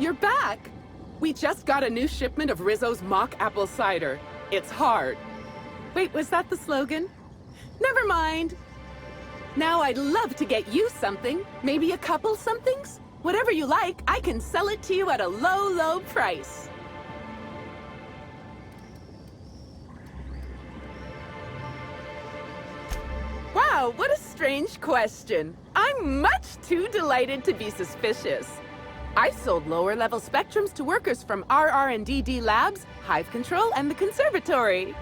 you're back! We just got a new shipment of Rizzo's mock apple cider. It's hard. Wait, was that the slogan? Never mind. Now I'd love to get you something. Maybe a couple somethings? Whatever you like, I can sell it to you at a low, low price. Wow, what a strange question. I'm much too delighted to be suspicious. I sold lower-level spectrums to workers from RR&DD Labs, Hive Control, and the Conservatory.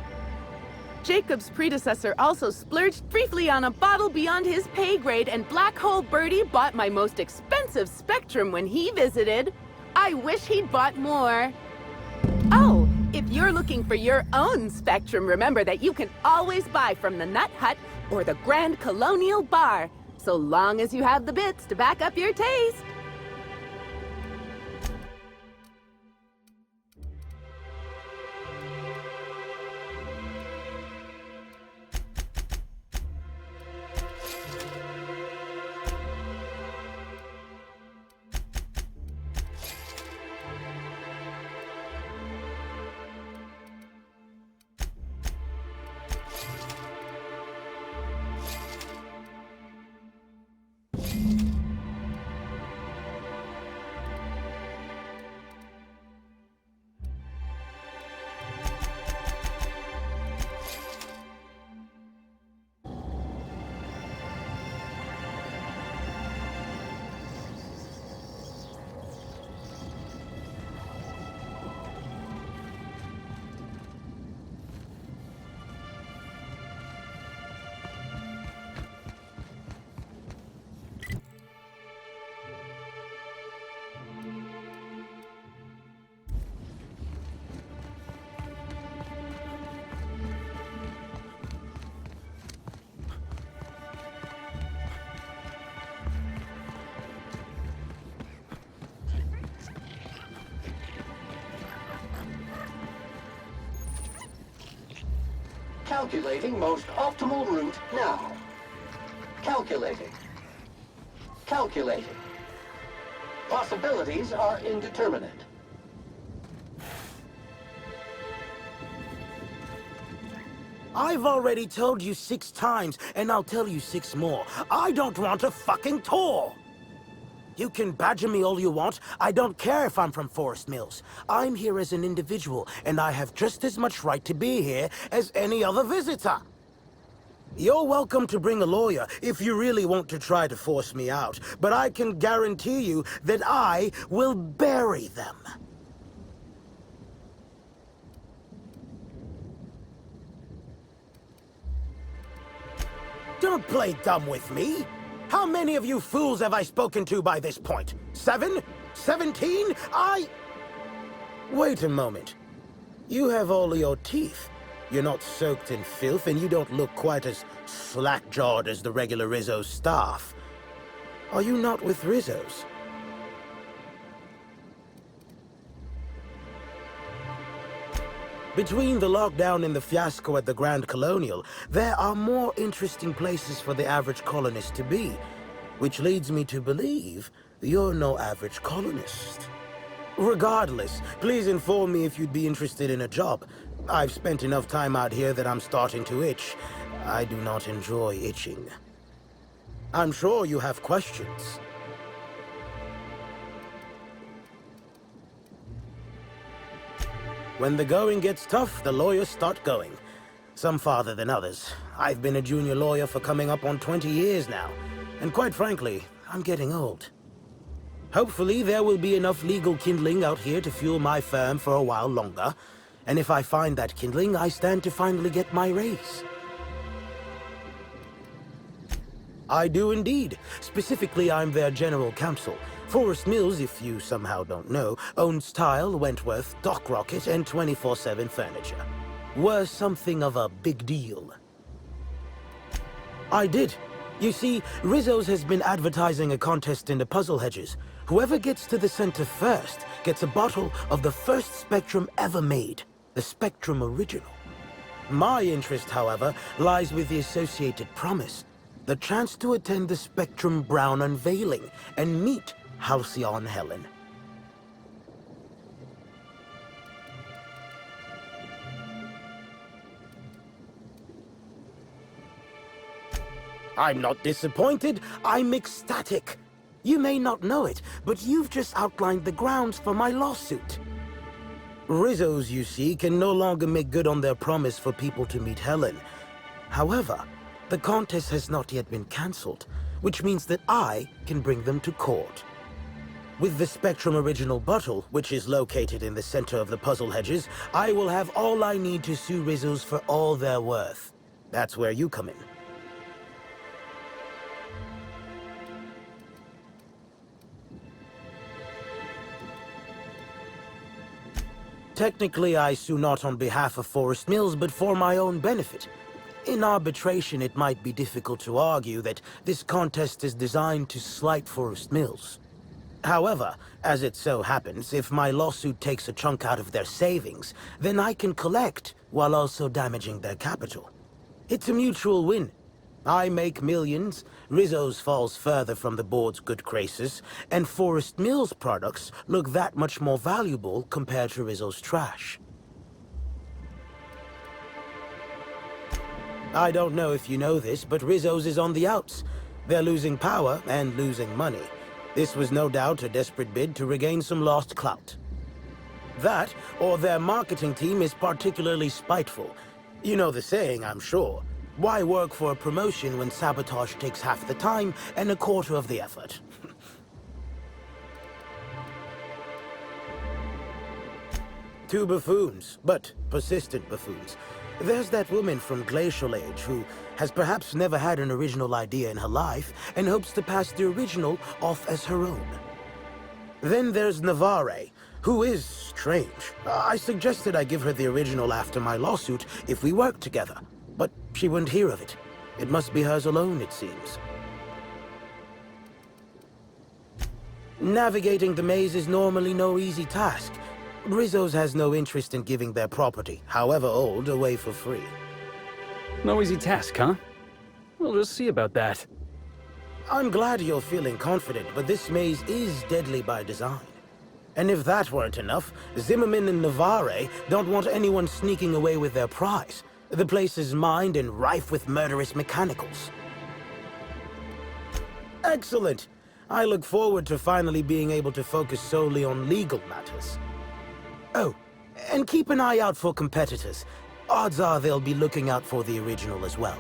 Jacob's predecessor also splurged briefly on a bottle beyond his pay grade, and Black Hole Birdie bought my most expensive spectrum when he visited. I wish he'd bought more. Oh, if you're looking for your own spectrum, remember that you can always buy from the Nut Hut or the Grand Colonial Bar, so long as you have the bits to back up your taste. Calculating most optimal route now. Calculating. Calculating. Possibilities are indeterminate. I've already told you 6 times, and I'll tell you 6 more. I don't want a fucking tour! You can badger me all you want. I don't care if I'm from Forest Mills. I'm here as an individual, and I have just as much right to be here as any other visitor. You're welcome to bring a lawyer if you really want to try to force me out, but I can guarantee you that I will bury them. Don't play dumb with me. How many of you fools have I spoken to by this point? 7? 17? Wait a moment. You have all your teeth. You're not soaked in filth, and you don't look quite as slack-jawed as the regular Rizzo staff. Are you not with Rizzo's? Between the lockdown and the fiasco at the Grand Colonial, there are more interesting places for the average colonist to be, which leads me to believe you're no average colonist. Regardless, please inform me if you'd be interested in a job. I've spent enough time out here that I'm starting to itch. I do not enjoy itching. I'm sure you have questions. When the going gets tough, the lawyers start going. Some farther than others. I've been a junior lawyer for coming up on 20 years now. And quite frankly, I'm getting old. Hopefully, there will be enough legal kindling out here to fuel my firm for a while longer. And if I find that kindling, I stand to finally get my raise. I do indeed. Specifically, I'm their general counsel. Forest Mills, if you somehow don't know, owns Tile, Wentworth, Dock Rocket, and 24/7 Furniture. We're something of a big deal. I did. You see, Rizzo's has been advertising a contest in the Puzzlehedges. Whoever gets to the center first gets a bottle of the first Spectrum ever made, the Spectrum Original. My interest, however, lies with the associated promise, the chance to attend the Spectrum Brown unveiling and meet Halcyon Helen. I'm not disappointed, I'm ecstatic. You may not know it, but you've just outlined the grounds for my lawsuit. Rizzos, you see, can no longer make good on their promise for people to meet Helen. However, the contest has not yet been cancelled, which means that I can bring them to court. With the Spectrum Original Bottle, which is located in the center of the Puzzlehedges, I will have all I need to sue Rizzos for all they're worth. That's where you come in. Technically, I sue not on behalf of Forest Mills, but for my own benefit. In arbitration, it might be difficult to argue that this contest is designed to slight Forest Mills. However, as it so happens, if my lawsuit takes a chunk out of their savings, then I can collect while also damaging their capital. It's a mutual win. I make millions, Rizzo's falls further from the board's good graces, and Forest Mills products look that much more valuable compared to Rizzo's trash. I don't know if you know this, but Rizzo's is on the outs. They're losing power and losing money. This was no doubt a desperate bid to regain some lost clout. That, or their marketing team, is particularly spiteful. You know the saying, I'm sure. Why work for a promotion when sabotage takes half the time and a quarter of the effort? Two buffoons, but persistent buffoons. There's that woman from Glacial Age who has perhaps never had an original idea in her life and hopes to pass the original off as her own. Then there's Navarre, who is strange. I suggested I give her the original after my lawsuit if we worked together, but she wouldn't hear of it. It must be hers alone, it seems. Navigating the maze is normally no easy task. Rizzo's has no interest in giving their property, however old, away for free. No easy task, huh? We'll just see about that. I'm glad you're feeling confident, but this maze is deadly by design. And if that weren't enough, Zimmerman and Navarre don't want anyone sneaking away with their prize. The place is mined and rife with murderous mechanicals. Excellent! I look forward to finally being able to focus solely on legal matters. Oh, and keep an eye out for competitors. Odds are they'll be looking out for the original as well.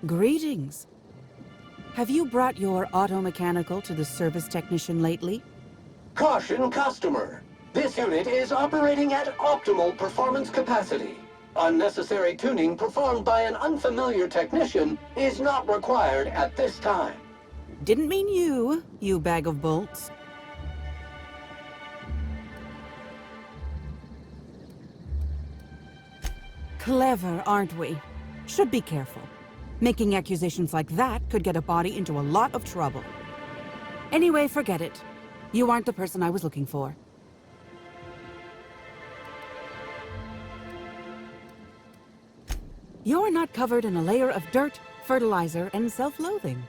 Greetings. Have you brought your auto-mechanical to the service technician lately? Caution customer. This unit is operating at optimal performance capacity. Unnecessary tuning performed by an unfamiliar technician is not required at this time. Didn't mean you bag of bolts. Clever, aren't we? Should be careful. Making accusations like that could get a body into a lot of trouble. Anyway, forget it. You aren't the person I was looking for. You're not covered in a layer of dirt, fertilizer, and self-loathing.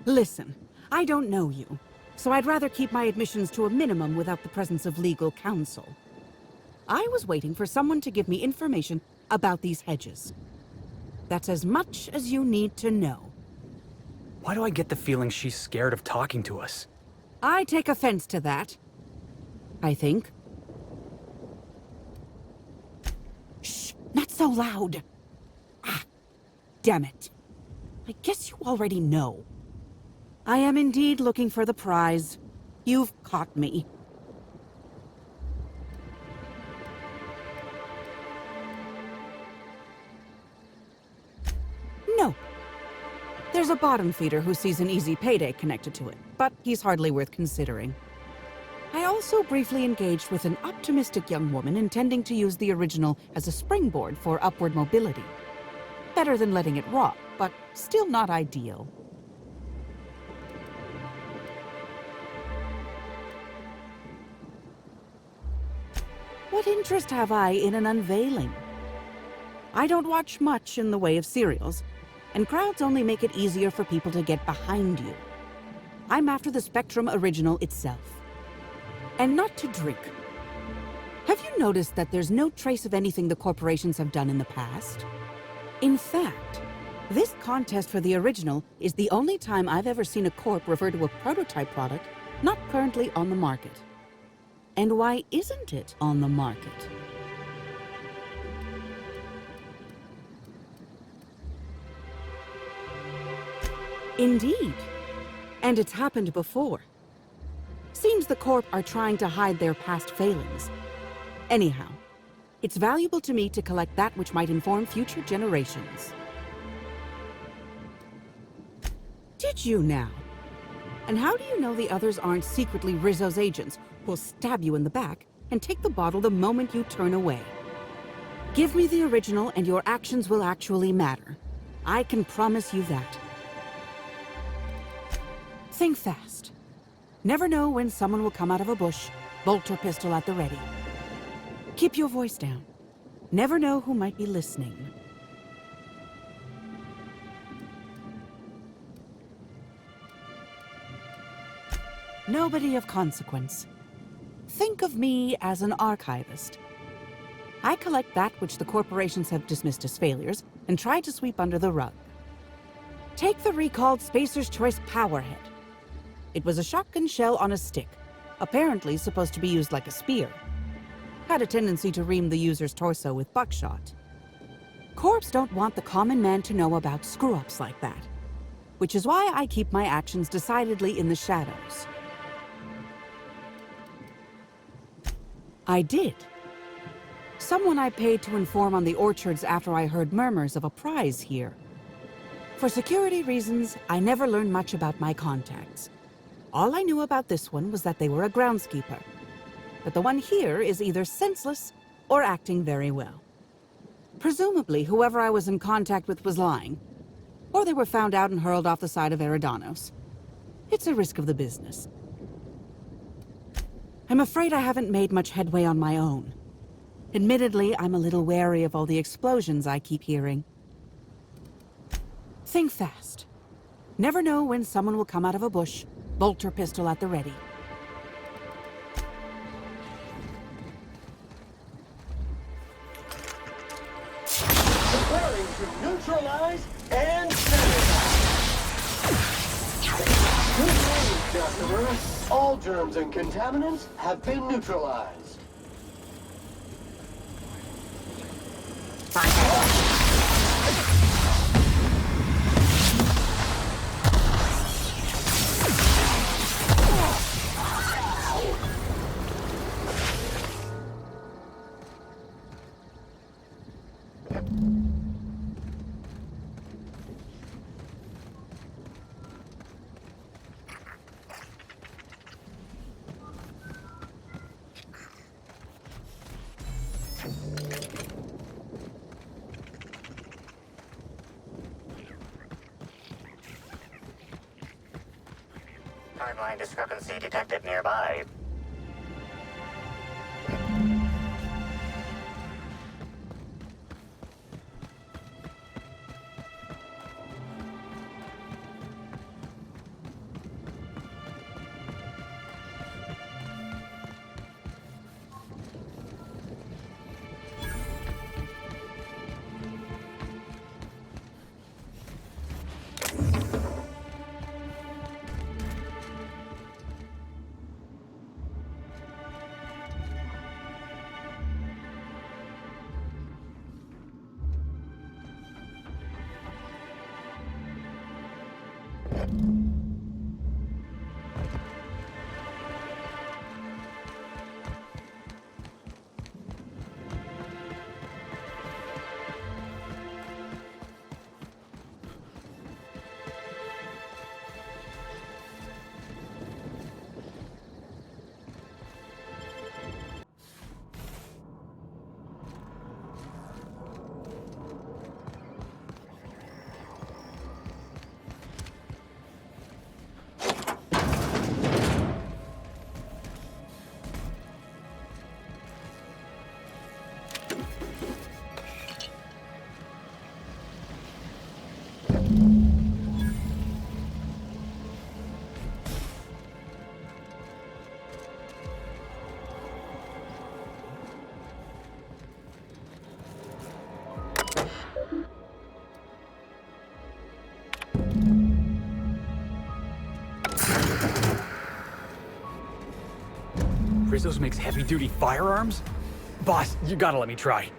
Listen, I don't know you, so I'd rather keep my admissions to a minimum without the presence of legal counsel. I was waiting for someone to give me information about these hedges. That's as much as you need to know. Why do I get the feeling she's scared of talking to us? I take offense to that. I think. Shh, not so loud. Ah, damn it. I guess you already know. I am indeed looking for the prize. You've caught me. No. There's a bottom feeder who sees an easy payday connected to it, but he's hardly worth considering. I also briefly engaged with an optimistic young woman intending to use the original as a springboard for upward mobility. Better than letting it rot, but still not ideal. What interest have I in an unveiling? I don't watch much in the way of serials, and crowds only make it easier for people to get behind you. I'm after the Spectrum original itself. And not to drink. Have you noticed that there's no trace of anything the corporations have done in the past? In fact, this contest for the original is the only time I've ever seen a corp refer to a prototype product not currently on the market. And why isn't it on the market? Indeed. And it's happened before. Seems the Corp are trying to hide their past failings. Anyhow, it's valuable to me to collect that which might inform future generations. Did you now? And how do you know the others aren't secretly Rizzo's agents who'll stab you in the back and take the bottle the moment you turn away? Give me the original and your actions will actually matter. I can promise you that. Think fast. Never know when someone will come out of a bush, bolt or pistol at the ready. Keep your voice down. Never know who might be listening. Nobody of consequence. Think of me as an archivist. I collect that which the corporations have dismissed as failures and try to sweep under the rug. Take the recalled Spacer's Choice Powerhead. It was a shotgun shell on a stick, apparently supposed to be used like a spear. Had a tendency to ream the user's torso with buckshot. Corps don't want the common man to know about screw-ups like that, which is why I keep my actions decidedly in the shadows. I did. Someone I paid to inform on the orchards after I heard murmurs of a prize here. For security reasons, I never learned much about my contacts. All I knew about this one was that they were a groundskeeper. But the one here is either senseless or acting very well. Presumably, whoever I was in contact with was lying. Or they were found out and hurled off the side of Eridanos. It's a risk of the business. I'm afraid I haven't made much headway on my own. Admittedly, I'm a little wary of all the explosions I keep hearing. Think fast. Never know when someone will come out of a bush, bolt or pistol at the ready. Preparing to neutralize and sanitize. Good news, customer. All germs and contaminants have been neutralized. Timeline discrepancy detected nearby. Rizzo's makes heavy-duty firearms? Boss, you gotta let me try.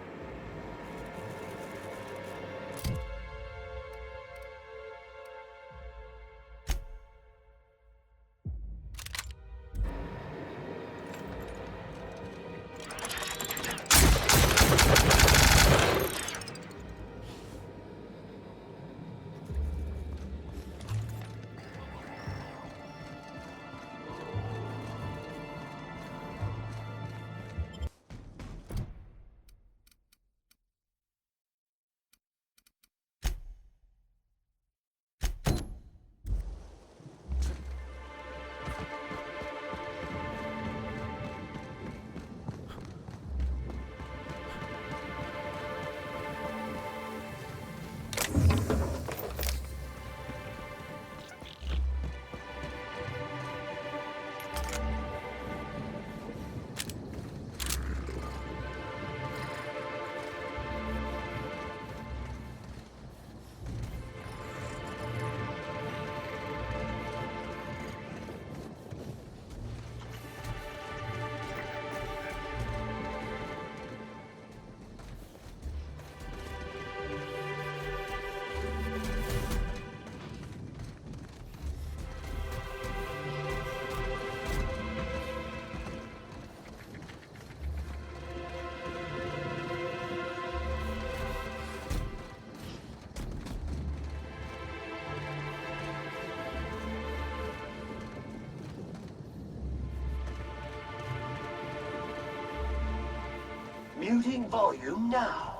Muting volume now.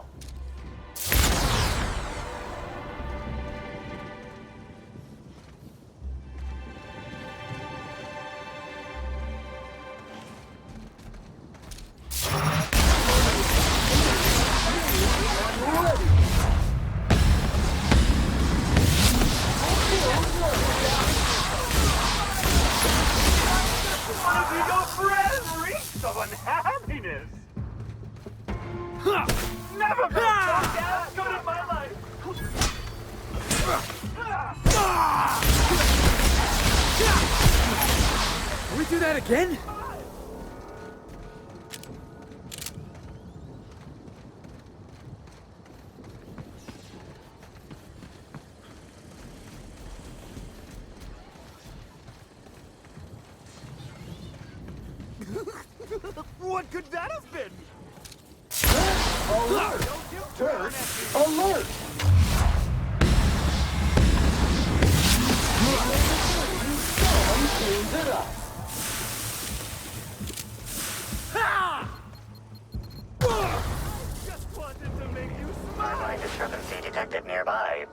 Can we do that again? What could that have been? Alert! Turret alert! Someone cleans it up. Just wanted to make you smile. Timeline discrepancy detected nearby.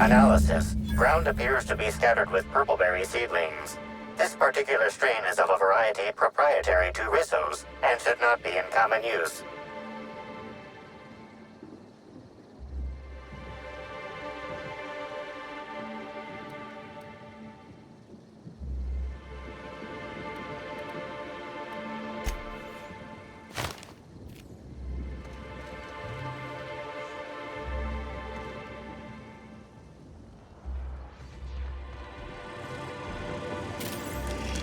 Analysis. Ground appears to be scattered with purpleberry seedlings. This particular strain is of a variety proprietary to Rissos and should not be in common use.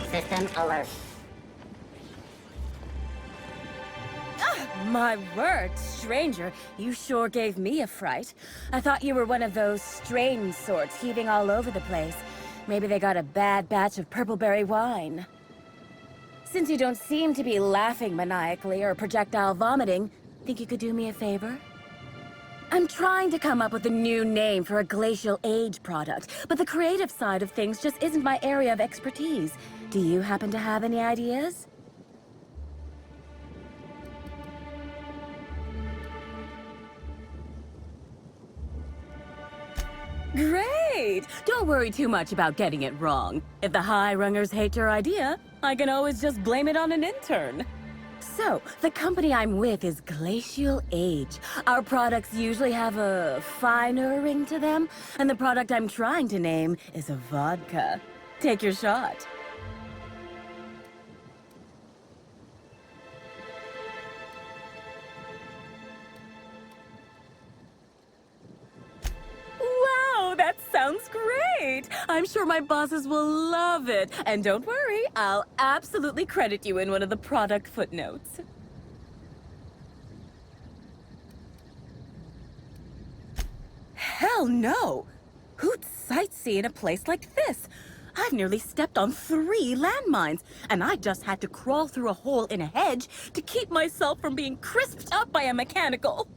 System alert. My word, stranger, you sure gave me a fright. I thought you were one of those strange sorts heaving all over the place. Maybe they got a bad batch of purpleberry wine. Since you don't seem to be laughing maniacally or projectile vomiting, think you could do me a favor? I'm trying to come up with a new name for a glacial age product, but the creative side of things just isn't my area of expertise. Do you happen to have any ideas? Great! Don't worry too much about getting it wrong. If the high-rungers hate your idea, I can always just blame it on an intern. So, the company I'm with is Glacial Age. Our products usually have a finer ring to them, and the product I'm trying to name is a vodka. Take your shot. Wow, that sounds great! I'm sure my bosses will love it. And don't worry, I'll absolutely credit you in one of the product footnotes. Hell no! Who'd sightsee in a place like this? I've nearly stepped on 3 landmines, and I just had to crawl through a hole in a hedge to keep myself from being crisped up by a mechanical.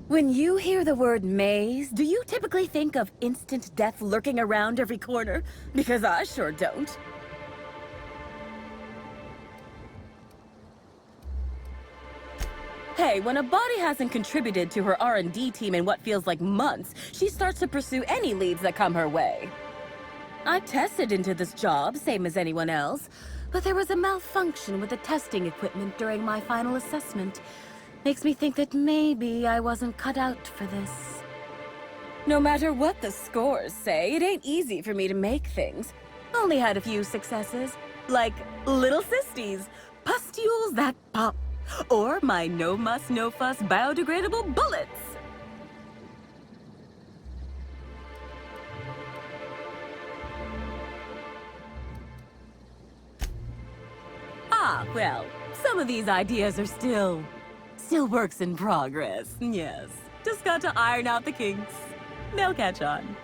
When you hear the word maze, do you typically think of instant death lurking around every corner? Because I sure don't. Hey, when a body hasn't contributed to her R&D team in what feels like months, she starts to pursue any leads that come her way. I tested into this job, same as anyone else, but there was a malfunction with the testing equipment during my final assessment. Makes me think that maybe I wasn't cut out for this. No matter what the scores say, it ain't easy for me to make things. Only had a few successes, like little cysties, pustules that pop, or my no muss, no fuss biodegradable bullets. Ah, well, some of these ideas are still works in progress, yes. Just got to iron out the kinks. They'll catch on.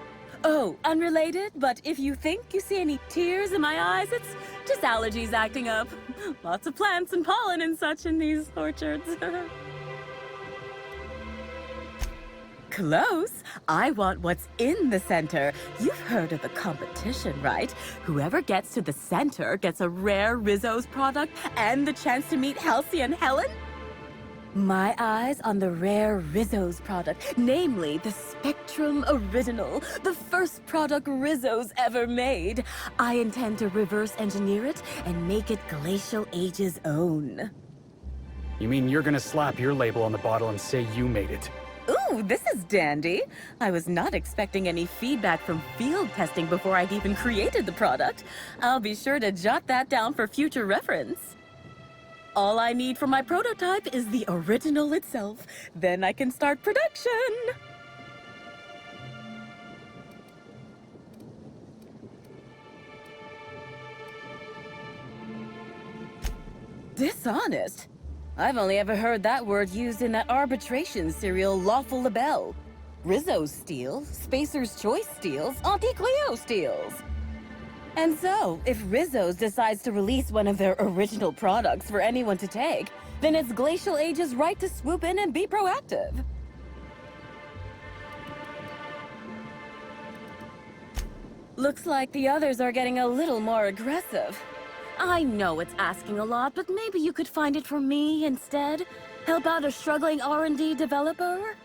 Oh, unrelated, but if you think you see any tears in my eyes, it's just allergies acting up. Lots of plants and pollen and such in these orchards. Close. I want what's in the center. You've heard of the competition, right? Whoever gets to the center gets a rare Rizzo's product and the chance to meet Halsey and Helen? My eyes on the rare Rizzo's product, namely the Spectrum Original, the first product Rizzo's ever made. I intend to reverse engineer it and make it Glacial Age's own. You mean you're gonna slap your label on the bottle and say you made it? Ooh, this is dandy. I was not expecting any feedback from field testing before I'd even created the product. I'll be sure to jot that down for future reference. All I need for my prototype is the original itself. Then I can start production. Dishonest? I've only ever heard that word used in that arbitration serial Lawful Labelle. Rizzo's steals, Spacer's Choice steals, Auntie Cleo steals. And so, if Rizzo's decides to release one of their original products for anyone to take, then it's Glacial Age's right to swoop in and be proactive. Looks like the others are getting a little more aggressive. I know it's asking a lot, but maybe you could find it for me instead? Help out a struggling R&D developer?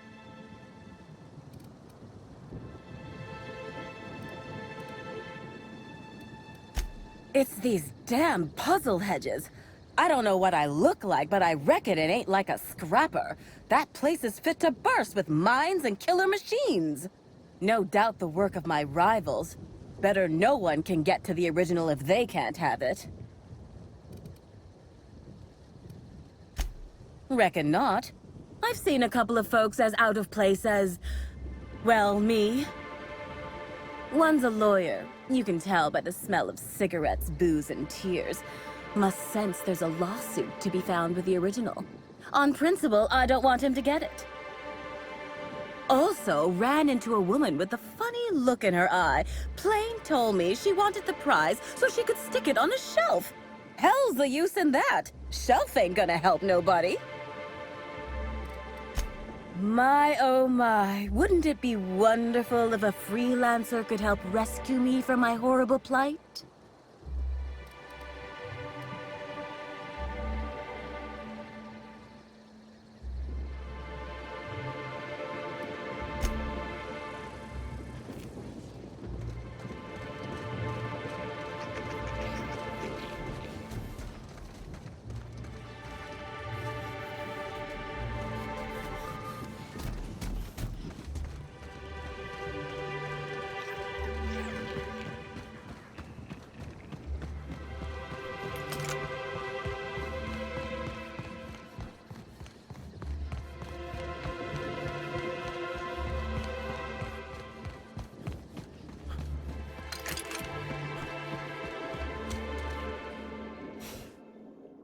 It's these damn Puzzlehedges. I don't know what I look like, but I reckon it ain't like a scrapper. That place is fit to burst with mines and killer machines. No doubt the work of my rivals. Better no one can get to the original if they can't have it. Reckon not. I've seen a couple of folks as out of place as, well, me. One's a lawyer. You can tell by the smell of cigarettes, booze, and tears. Must sense there's a lawsuit to be found with the original. On principle, I don't want him to get it. Also, ran into a woman with a funny look in her eye. Plain told me she wanted the prize so she could stick it on a shelf. Hell's the use in that. Shelf ain't gonna help nobody. My, oh my, wouldn't it be wonderful if a freelancer could help rescue me from my horrible plight?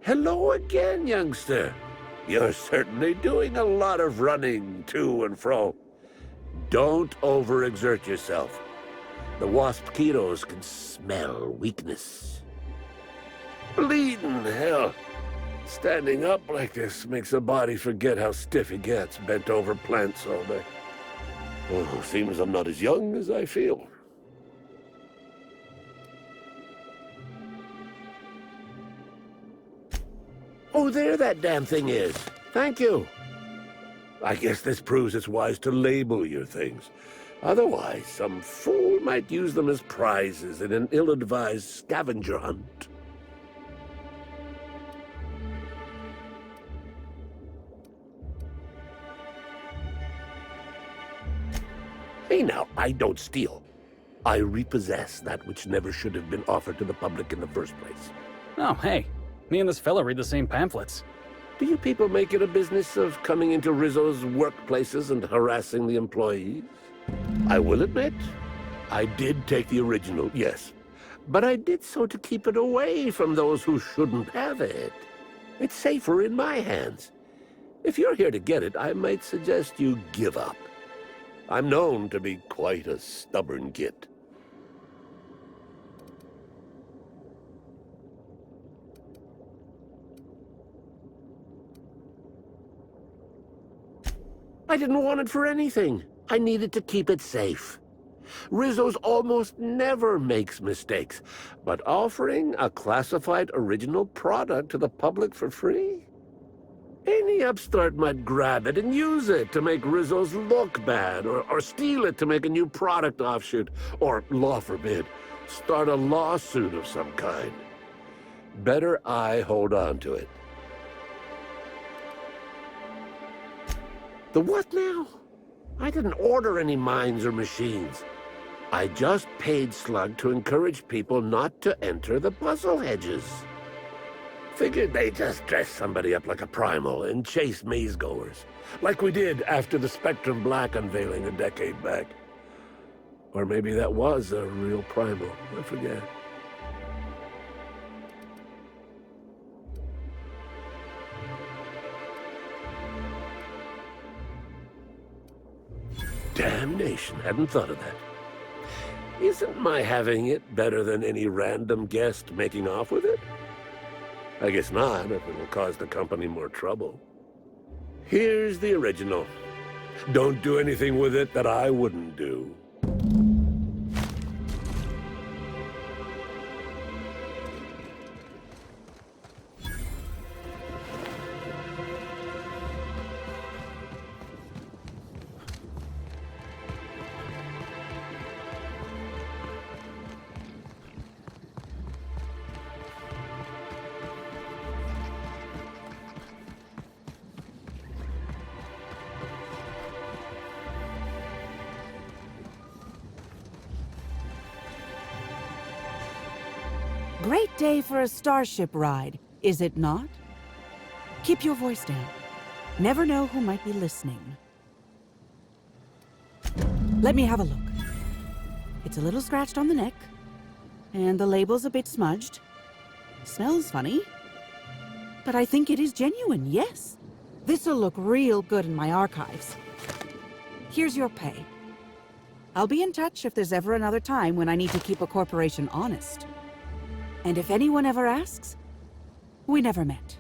Hello again, youngster. You're certainly doing a lot of running to and fro. Don't overexert yourself. The wasp-ketos can smell weakness. Bleeding hell. Standing up like this makes a body forget how stiff he gets bent over plants all day. Oh, seems I'm not as young as I feel. Oh, there that damn thing is. Thank you. I guess this proves it's wise to label your things. Otherwise, some fool might use them as prizes in an ill-advised scavenger hunt. Hey now, I don't steal. I repossess that which never should have been offered to the public in the first place. Oh, hey. Me and this fella read the same pamphlets. Do you people make it a business of coming into Rizzo's workplaces and harassing the employees? I will admit, I did take the original, yes. But I did so to keep it away from those who shouldn't have it. It's safer in my hands. If you're here to get it, I might suggest you give up. I'm known to be quite a stubborn git. I didn't want it for anything. I needed to keep it safe. Rizzo's almost never makes mistakes, but offering a classified original product to the public for free? Any upstart might grab it and use it to make Rizzo's look bad, or steal it to make a new product offshoot, or, law forbid, start a lawsuit of some kind. Better I hold on to it. The what now? I didn't order any mines or machines. I just paid Slug to encourage people not to enter the Puzzlehedges. Figured they'd just dress somebody up like a primal and chase maze-goers, like we did after the Spectrum Black unveiling a decade back. Or maybe that was a real primal, I forget. Damnation, hadn't thought of that. Isn't my having it better than any random guest making off with it? I guess not, if it'll cause the company more trouble. Here's the original. Don't do anything with it that I wouldn't do. Great day for a starship ride, is it not? Keep your voice down. Never know who might be listening. Let me have a look. It's a little scratched on the neck, and the label's a bit smudged. Smells funny, but I think it is genuine, yes. This'll look real good in my archives. Here's your pay. I'll be in touch if there's ever another time when I need to keep a corporation honest. And if anyone ever asks, we never met.